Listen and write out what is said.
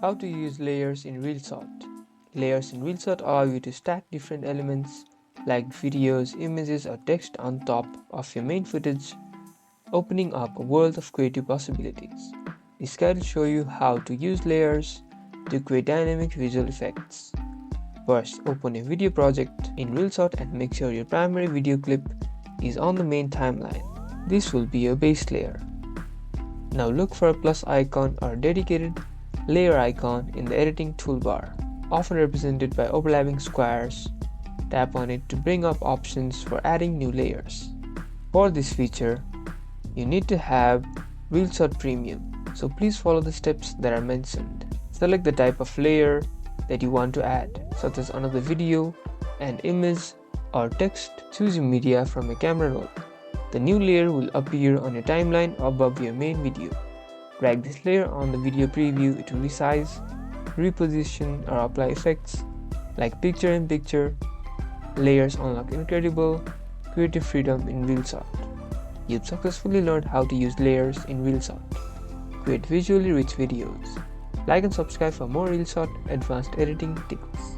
How to use layers in Reelshot. Layers in Reelshot allow you to stack different elements like videos, images, or text on top of your main footage, opening up a world of creative possibilities. This guide will show you how to use layers to create dynamic visual effects. First, open a video project in Reelshot and make sure your primary video clip is on the main timeline. This will be your base layer. Now look for a plus icon or dedicated layer icon in the editing toolbar, often represented by overlapping squares. Tap on it to bring up options for adding new layers. For this feature, you need to have Reelshot Premium, so please follow the steps that are mentioned. Select the type of layer that you want to add, such as another video, an image, or text. Choose your media from your camera roll. The new layer will appear on your timeline above your main video. Drag this layer on the video preview to resize, reposition, or apply effects like picture-in-picture. Layers unlock incredible creative freedom in Reelshot. You've successfully learned how to use layers in Reelshot. Create visually rich videos. Like and subscribe for more Reelshot advanced editing tips.